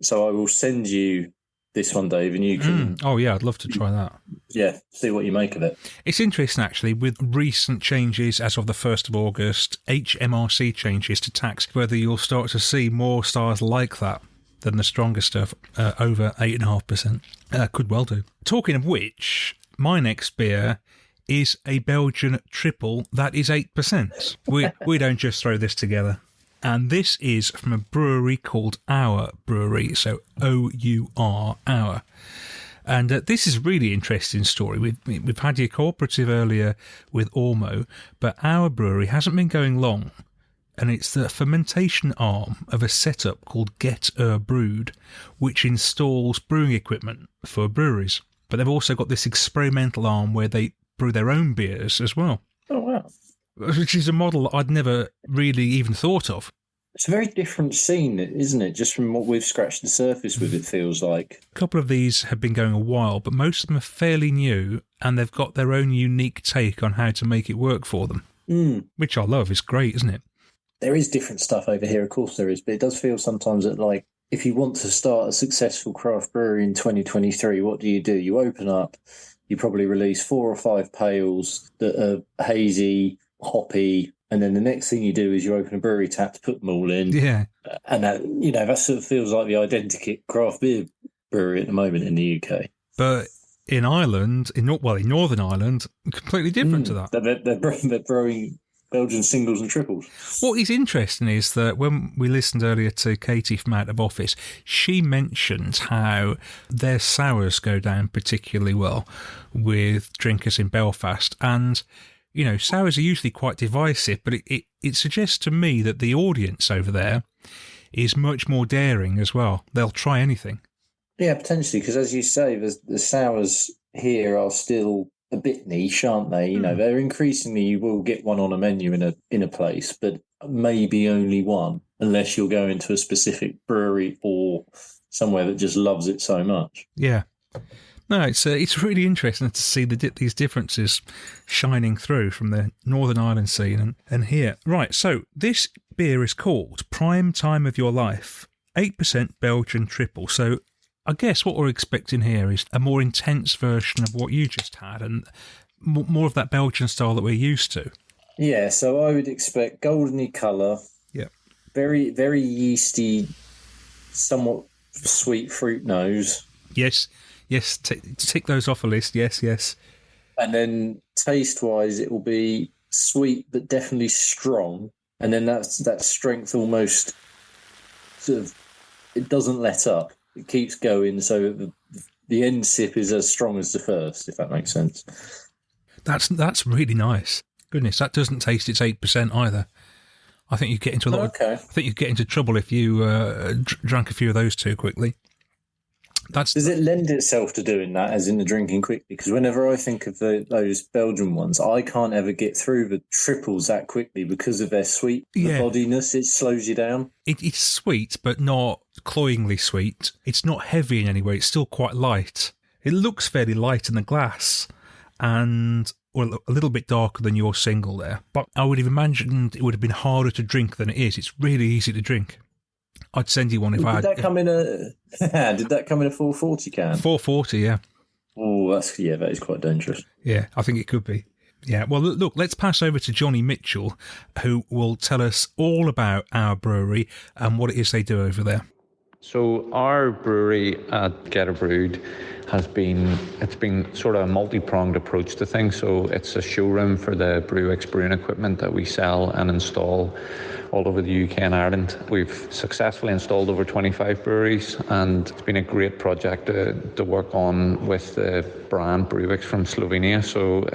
So I will send you this one, Dave, and you can... Oh, yeah, I'd love to try that. Yeah, see what you make of it. It's interesting, actually, with recent changes as of the 1st of August, HMRC changes to tax, whether you'll start to see more styles like that than the stronger stuff, over 8.5%. Could well do. Talking of which, my next beer is a Belgian triple that is 8%. We don't just throw this together. And this is from a brewery called Our Brewery, so O-U-R, Our. And this is a really interesting story. We've had your cooperative earlier with Ormo, but Our Brewery hasn't been going long, and it's the fermentation arm of a setup called Get Brewed, which installs brewing equipment for breweries. But they've also got this experimental arm where they brew their own beers as well. Oh, wow. Which is a model I'd never really even thought of. It's a very different scene, isn't it? Just from what we've scratched the surface with, it feels like. A couple of these have been going a while, but most of them are fairly new, and they've got their own unique take on how to make it work for them, which I love. It's great, isn't it? There is different stuff over here, of course there is, but it does feel sometimes that, like, if you want to start a successful craft brewery in 2023, what do? You open up, you probably release 4 or 5 pails that are hazy, hoppy, and then the next thing you do is you open a brewery tap to put them all in. Yeah. And that sort of feels like the identikit craft beer brewery at the moment in the UK. But in Ireland, in Northern Ireland, completely different to that. They're brewing Belgian singles and triples. What is interesting is that when we listened earlier to Katie from Out of Office, she mentioned how their sours go down particularly well with drinkers in Belfast. And, sours are usually quite divisive, but it suggests to me that the audience over there is much more daring as well. They'll try anything. Yeah, potentially, because as you say, the sours here are still a bit niche, aren't they? They're increasingly, you will get one on a menu in a place, but maybe only one, unless you're going to a specific brewery or somewhere that just loves it so much. Yeah. No, it's really interesting to see these differences shining through from the Northern Ireland scene and here. Right, so this beer is called Prime Time of Your Life, 8% Belgian triple. So I guess what we're expecting here is a more intense version of what you just had and more of that Belgian style that we're used to. Yeah, so I would expect goldeny colour. Yeah. Very, very yeasty, somewhat sweet fruit nose. Yes, tick those off a list. Yes. And then taste-wise, it will be sweet but definitely strong. And then that strength almost sort of, it doesn't let up. It keeps going, so the end sip is as strong as the first, if that makes sense. That's really nice. Goodness, that doesn't taste its 8% either. I think you get into I think you get into trouble if you drank a few of those too quickly. Does it lend itself to doing that, as in the drinking quickly? Because whenever I think of those Belgian ones, I can't ever get through the triples that quickly because of their sweet bodiness. It slows you down. It's sweet, but not cloyingly sweet. It's not heavy in any way. It's still quite light. It looks fairly light in the glass and a little bit darker than your single there. But I would have imagined it would have been harder to drink than it is. It's really easy to drink. I'd send you one if I had. Did that come in a 440 can? 440, yeah. Oh, that is quite dangerous. Yeah, I think it could be. Yeah, well, look, let's pass over to Johnny Mitchell, who will tell us all about our brewery and what it is they do over there. So our brewery at Get A Brewed it's been sort of a multi-pronged approach to things. So it's a showroom for the Brewix brewing equipment that we sell and install all over the UK and Ireland. We've successfully installed over 25 breweries, and it's been a great project to work on with the brand Brewix from Slovenia. So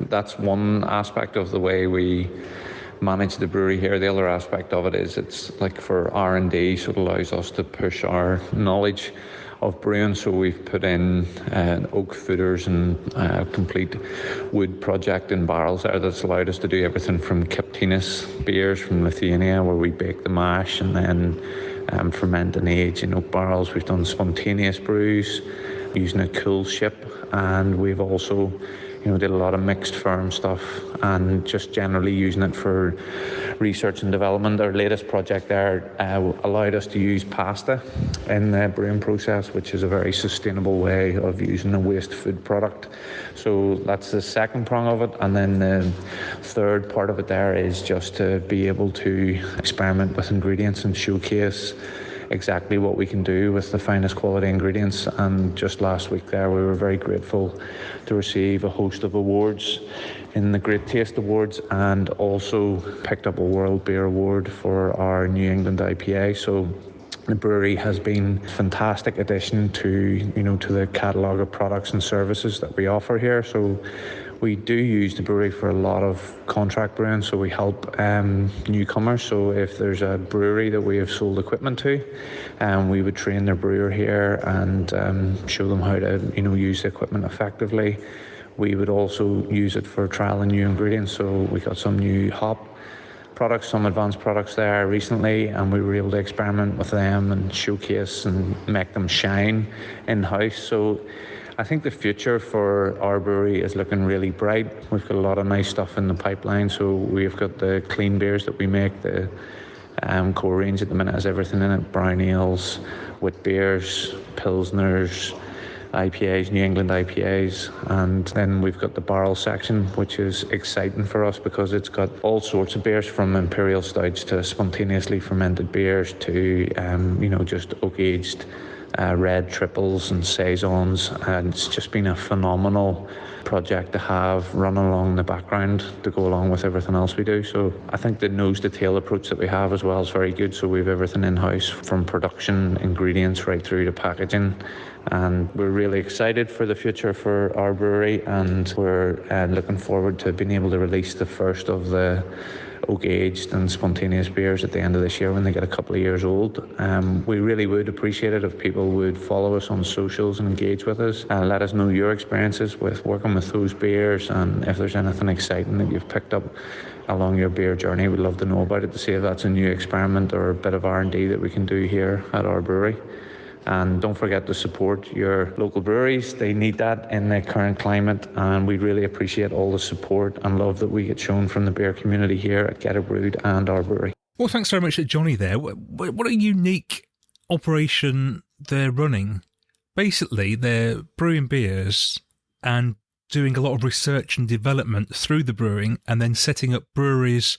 that's one aspect of the way we manage the brewery here. The other aspect of it is it's like for R&D, so it allows us to push our knowledge of brewing. So we've put in oak footers and a complete wood project in barrels there that's allowed us to do everything from Captinus beers from Lithuania, where we bake the mash and then ferment and age in oak barrels. We've done spontaneous brews using a cool ship, and we've also did a lot of mixed firm stuff and just generally using it for research and development. Our latest project there allowed us to use pasta in the brewing process, which is a very sustainable way of using a waste food product. So that's the second prong of it. And then the third part of it there is just to be able to experiment with ingredients and showcase exactly what we can do with the finest quality ingredients. And just last week there, we were very grateful to receive a host of awards in the Great Taste Awards, and also picked up a World Beer Award for our New England IPA. So the brewery has been a fantastic addition to the catalogue of products and services that we offer here. So we do use the brewery for a lot of contract brewing, so we help newcomers. So if there's a brewery that we have sold equipment to, we would train their brewer here and show them how to use the equipment effectively. We would also use it for trialing new ingredients. So we got some new hop products, some advanced products there recently, and we were able to experiment with them and showcase and make them shine in-house. So I think the future for our brewery is looking really bright. We've got a lot of nice stuff in the pipeline. So we've got the clean beers that we make. The core range at the minute has everything in it: brown ales, wheat beers, pilsners, IPAs, New England IPAs, and then we've got the barrel section, which is exciting for us because it's got all sorts of beers, from imperial stouts to spontaneously fermented beers to just oak aged red triples and saisons, and it's just been a phenomenal project to have running along in the background to go along with everything else we do. So I think the nose to tail approach that we have as well is very good. So we have everything in-house, from production, ingredients, right through to packaging. And we're really excited for the future for our brewery, and we're looking forward to being able to release the first of the oak-aged and spontaneous beers at the end of this year when they get a couple of years old. We really would appreciate it if people would follow us on socials and engage with us and let us know your experiences with working with those beers, and if there's anything exciting that you've picked up along your beer journey, we'd love to know about it to see if that's a new experiment or a bit of R&D that we can do here at our brewery. And don't forget to support your local breweries. They need that in the current climate, and we really appreciate all the support and love that we get shown from the beer community here at Get It Brewed and our brewery. Well, thanks very much to Johnny there. What a unique operation they're running. Basically, they're brewing beers and doing a lot of research and development through the brewing, and then setting up breweries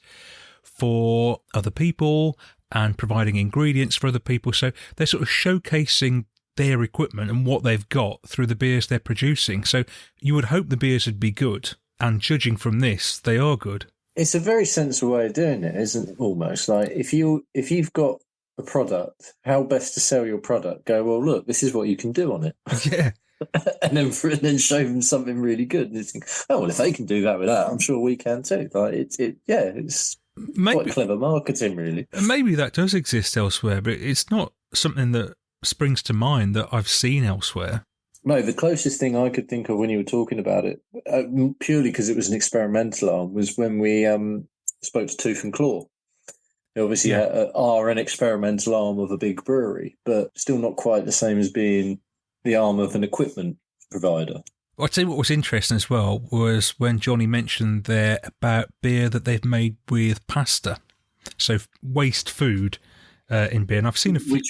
for other people and providing ingredients for other people. So they're sort of showcasing their equipment and what they've got through the beers they're producing. So you would hope the beers would be good, and judging from this, they are good. It's a very sensible way of doing it, isn't it? Almost like if you've got a product, how best to sell your product? Go, well, look, this is what you can do on it. Yeah. and then show them something really good. And you think, oh well, if they can do that with that, I'm sure we can too. Like it's quite clever marketing, really. Maybe that does exist elsewhere, but it's not something that springs to mind that I've seen elsewhere. No, the closest thing I could think of when you were talking about it, purely because it was an experimental arm, was when we spoke to Tooth and Claw. They obviously are an experimental arm of a big brewery, but still not quite the same as being the arm of an equipment provider. I'll tell you what was interesting as well was when Johnny mentioned there about beer that they've made with pasta. So waste food in beer. And I've seen a few...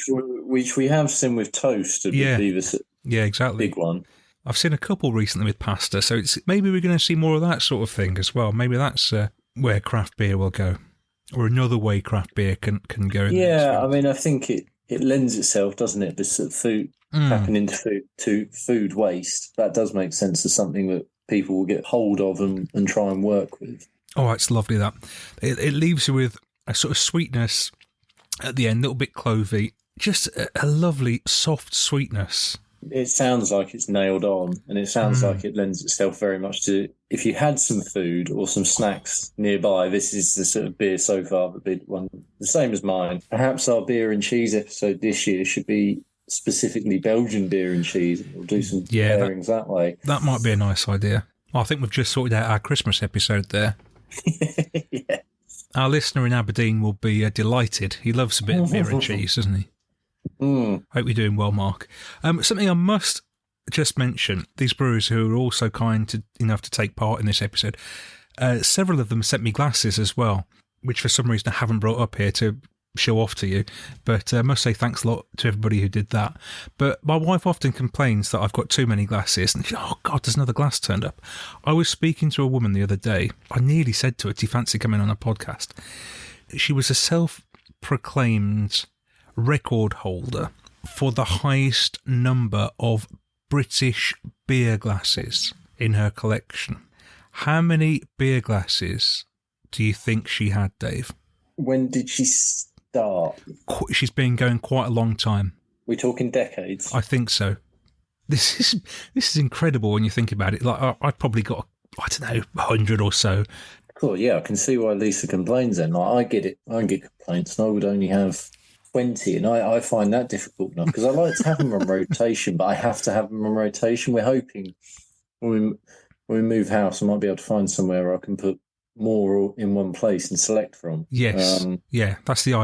Which we have seen with toast. Yeah, exactly. Big one. I've seen a couple recently with pasta. So maybe we're going to see more of that sort of thing as well. Maybe that's where craft beer will go. Or another way craft beer can go. Yeah, I mean, I think it lends itself, doesn't it? This sort of food tapping into food waste. That does make sense as something that people will get hold of and try and work with. Oh, it's lovely that. It leaves you with a sort of sweetness at the end, a little bit clovey. Just a lovely, soft sweetness. It sounds like it's nailed on, and it sounds like it lends itself very much to, if you had some food or some snacks nearby, this is the sort of beer so far, the big one. The same as mine. Perhaps our beer and cheese episode this year should be specifically Belgian beer and cheese. We'll do some pairings that way. That might be a nice idea. I think we've just sorted out our Christmas episode there. Yeah. Our listener in Aberdeen will be delighted. He loves a bit of beer and cheese, doesn't he? Hope you're doing well, Mark. Something I must just mention, these brewers who are also kind enough to take part in this episode, several of them sent me glasses as well, which for some reason I haven't brought up here to show off to you, but I must say thanks a lot to everybody who did that. But my wife often complains that I've got too many glasses, and she, oh God, there's another glass turned up. I was speaking to a woman the other day. I nearly said to her, do you fancy coming on a podcast? She was a self-proclaimed record holder for the highest number of British beer glasses in her collection. How many beer glasses do you think she had, Dave? When did she start? She's been going quite a long time. We're talking decades? I think so. This is incredible when you think about it. Like I've probably got, I don't know, 100 or so. Cool, yeah, I can see why Lisa complains then. Like, I get it. I get complaints, and I would only have 20, and I find that difficult enough because I like to have them on rotation, but I have to have them on rotation. We're hoping when we move house, I might be able to find somewhere where I can put more in one place and select from. Yes, that's the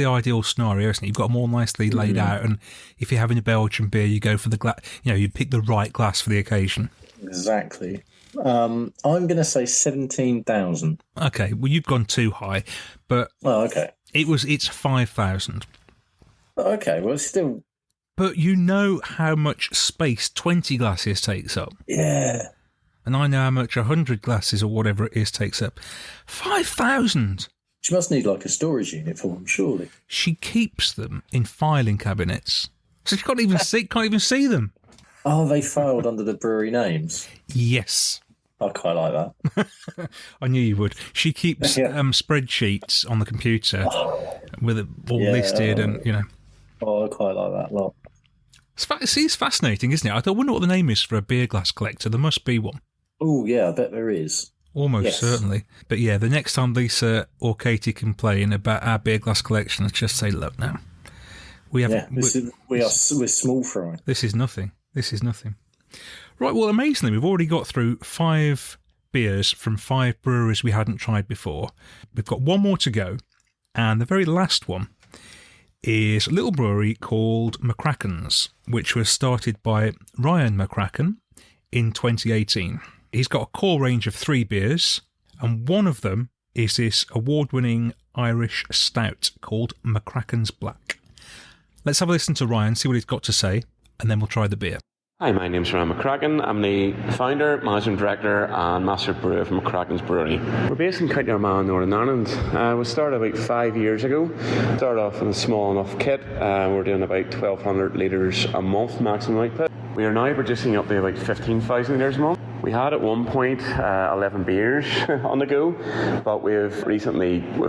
ideal scenario, isn't it? You've got them all nicely laid out, and if you're having a Belgian beer, you go for the glass. You pick the right glass for the occasion. Exactly. I'm going to say 17,000. Okay, well you've gone too high, but okay, it's 5,000. Okay, well, still But you know how much space 20 glasses takes up. Yeah. And I know how much 100 glasses or whatever it is takes up. 5,000! She must need like a storage unit for them, surely. She keeps them in filing cabinets. So you can't even see them. Oh, they filed under the brewery names? Yes. I quite like that. I knew you would. She keeps spreadsheets on the computer with it all listed and, you know. Oh, I quite like that a lot. It's fascinating, isn't it? I wonder what the name is for a beer glass collector. There must be one. Oh, yeah, I bet there is. Almost certainly. But yeah, the next time Lisa or Katie complain about our beer glass collection, let's just say, look now. We're small fry. This is nothing. Right, well, amazingly, we've already got through 5 beers from 5 breweries we hadn't tried before. We've got one more to go, and the very last one is a little brewery called McCracken's, which was started by Ryan McCracken in 2018. He's got a core range of 3 beers, and one of them is this award-winning Irish stout called McCracken's Black. Let's have a listen to Ryan, see what he's got to say, and then we'll try the beer. Hi, my name's Ryan McCracken. I'm the founder, managing director and master brewer of McCracken's Brewery. We're based in County Armagh, Northern Ireland. We started about 5 years ago. Started off in a small enough kit. We're doing about 1,200 litres a month maximum output. We are now producing up to about 15,000 litres a month. We had at one point 11 beers on the go, but we've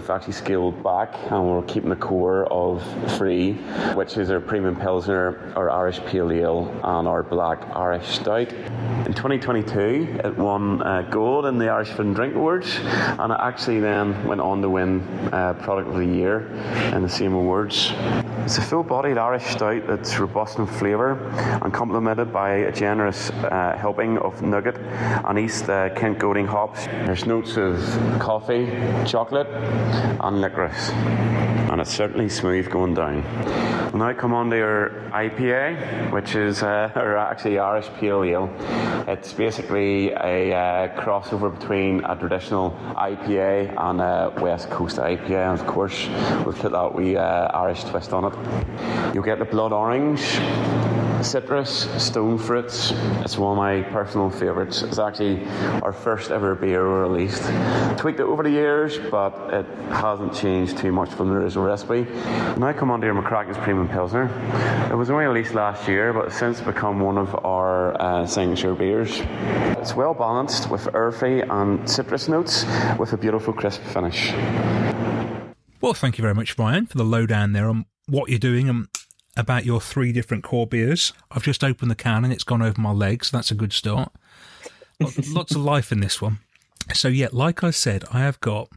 actually scaled back and we're keeping the core of 3, which is our premium pilsner, our Irish pale ale and our black Irish stout. In 2022 it won gold in the Irish Food and Drink Awards, and it actually then went on to win product of the year in the same awards. It's a full-bodied Irish stout that's robust in flavour and complemented by a generous helping of nugget and East Kent Golding hops. There's notes of coffee, chocolate and licorice, and it's certainly smooth going down. We'll now come on to our IPA, which is our actually Irish pale ale. It's basically a crossover between a traditional IPA and a West Coast IPA, and of course we've put that wee Irish twist on it. You'll get the blood orange, citrus, stone fruits. It's one of my personal favourites. It's actually our first ever beer we released. Tweaked it over the years, but it hasn't changed too much from the original recipe. Now come on to your McCracken's Premium Pilsner. It was only released last year, but it's since become one of our signature beers. It's well balanced with earthy and citrus notes with a beautiful crisp finish. Well, thank you very much, Ryan, for the lowdown there on what you're doing and about your 3 different core beers. I've just opened the can and it's gone over my legs. That's a good start. Lots of life in this one. So yeah, like I said, I have got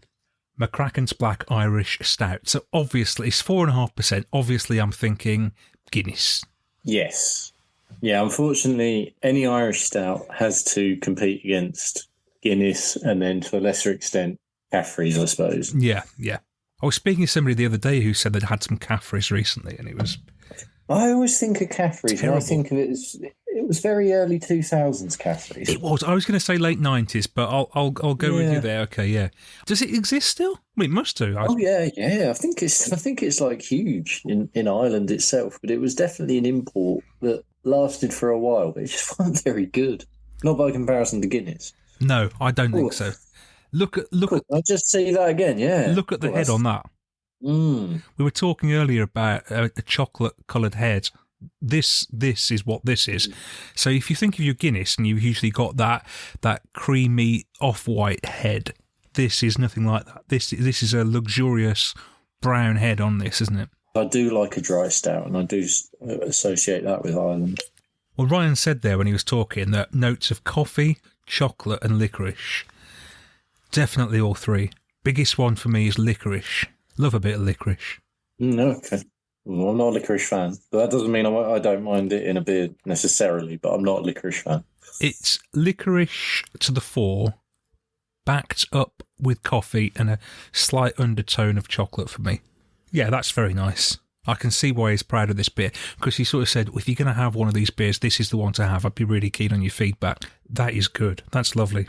McCracken's Black Irish Stout. So obviously it's 4.5%. Obviously I'm thinking Guinness. Yes. Yeah, unfortunately, any Irish stout has to compete against Guinness and then to a lesser extent, Caffrey's, I suppose. Yeah. I was speaking to somebody the other day who said they'd had some Caffrey's recently, and it was... I always think of Caffrey's, and I think of it as... It was very early 2000s Caffrey's. It was. I was going to say late 90s, but I'll go with you there. Okay, yeah. Does it exist still? Well, it must do. Yeah. I think it's like huge in Ireland itself, but it was definitely an import that lasted for a while, but it just wasn't very good. Not by comparison to Guinness. No, I don't think so. Look at. I'll just see that again. Yeah. Look at the head on that. Mm. We were talking earlier about a chocolate-coloured head. This is what this is. So if you think of your Guinness and you've usually got that creamy off-white head, this is nothing like that. This is a luxurious brown head on this, isn't it? I do like a dry stout, and I do associate that with Ireland. Well, Ryan said there when he was talking that notes of coffee, chocolate and licorice. Definitely all 3. Biggest one for me is licorice. Love a bit of licorice. Okay. Well, I'm not a licorice fan, but that doesn't mean I don't mind it in a beer necessarily, but I'm not a licorice fan. It's licorice to the fore, backed up with coffee and a slight undertone of chocolate for me. Yeah, that's very nice. I can see why he's proud of this beer, because he sort of said, if you're going to have one of these beers, this is the one to have. I'd be really keen on your feedback. That is good. That's lovely.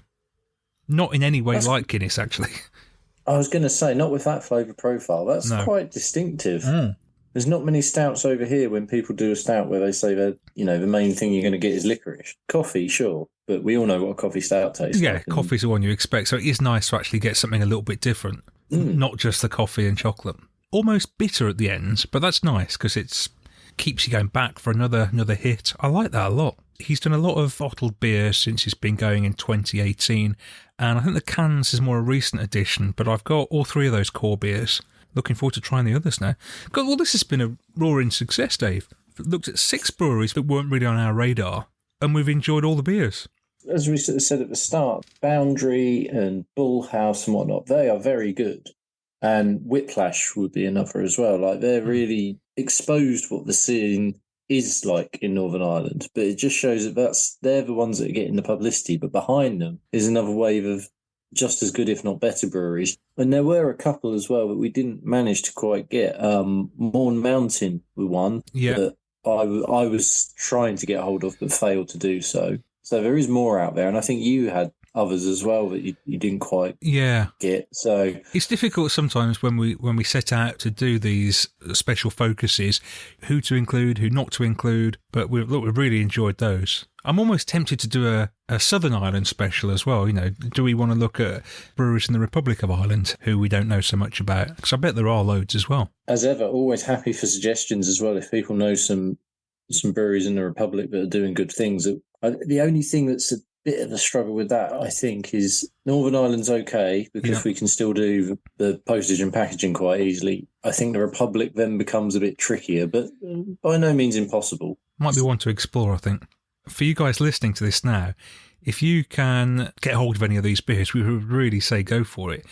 Not in any way like Guinness, actually. I was going to say, not with that flavour profile. That's quite distinctive. There's not many stouts over here when people do a stout where they say that, the main thing you're going to get is licorice. Coffee, sure, but we all know what a coffee stout tastes like. Yeah, coffee's the one you expect, so it is nice to actually get something a little bit different, not just the coffee and chocolate. Almost bitter at the end, but that's nice because it keeps you going back for another hit. I like that a lot. He's done a lot of bottled beer since he's been going in 2018, and I think the cans is more a recent addition, but I've got all 3 of those core beers. Looking forward to trying the others now. Well, this has been a roaring success, Dave. Looked at 6 breweries that weren't really on our radar, and we've enjoyed all the beers. As we sort of said at the start, Boundary and Bullhouse and whatnot, they are very good. And Whiplash would be another as well. Like, they're really exposed what the scene is like in Northern Ireland, but it just shows that they're the ones that are getting the publicity, but behind them is another wave of just as good, if not better, breweries. And there were a couple as well that we didn't manage to quite get. Mourne Mountain were one that I was trying to get hold of but failed to do so. So there is more out there, and I think you had others as well that you didn't quite get. So it's difficult sometimes when we set out to do these special focuses, who to include, who not to include, but we've really enjoyed those. I'm almost tempted to do a Southern Ireland special as well. Do we want to look at breweries in the Republic of Ireland who we don't know so much about? Because I bet there are loads as well. As ever, always happy for suggestions as well. If people know some breweries in the Republic that are doing good things. The only thing that's a bit of a struggle with that, I think, is Northern Ireland's okay because we can still do the postage and packaging quite easily. I think the Republic then becomes a bit trickier, but by no means impossible. Might be one to explore, I think. For you guys listening to this now, if you can get hold of any of these beers, we would really say go for it.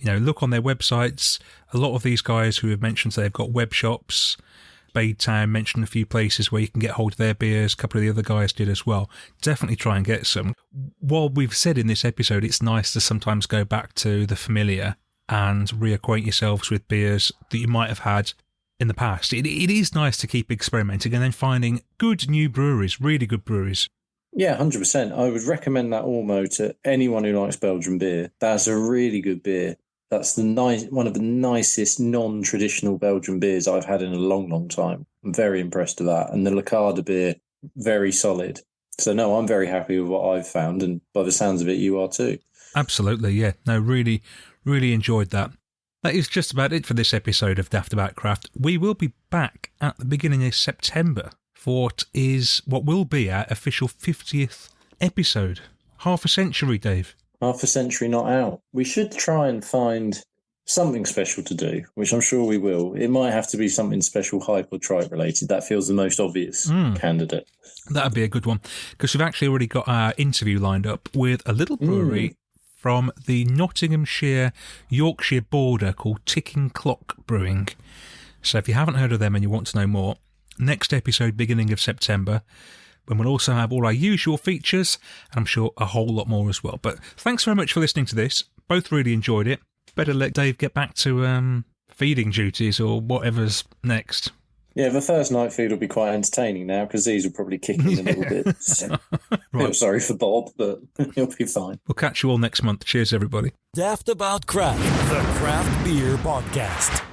Look on their websites. A lot of these guys who have mentioned they've got web shops. Badetown mentioned a few places where you can get hold of their beers. A couple of the other guys did as well. Definitely try and get some. While we've said in this episode, it's nice to sometimes go back to the familiar and reacquaint yourselves with beers that you might have had in the past. It is nice to keep experimenting and then finding good new breweries, really good breweries. Yeah, 100%. I would recommend that Ormo to anyone who likes Belgian beer. That's a really good beer. That's one of the nicest non-traditional Belgian beers I've had in a long, long time. I'm very impressed with that. And the Lacada beer, very solid. So, no, I'm very happy with what I've found. And by the sounds of it, you are too. Absolutely, yeah. No, really, really enjoyed that. That is just about it for this episode of Daftaboutcraft. We will be back at the beginning of September for what will be our official 50th episode. Half a century, Dave. Half a century not out. We should try and find something special to do, which I'm sure we will. It might have to be something special, hype or tripe related. That feels the most obvious candidate. That'd be a good one, because we've actually already got our interview lined up with a little brewery from the Nottinghamshire, Yorkshire border called Ticking Clock Brewing. So if you haven't heard of them and you want to know more, next episode, beginning of September, when we'll also have all our usual features, and I'm sure a whole lot more as well. But thanks very much for listening to this. Both really enjoyed it. Better let Dave get back to feeding duties or whatever's next. Yeah, the first night feed will be quite entertaining now because these will probably kick in a little bit. So, Right. I'm sorry for Bob, but he'll be fine. We'll catch you all next month. Cheers, everybody. Daftaboutcraft, the craft beer podcast.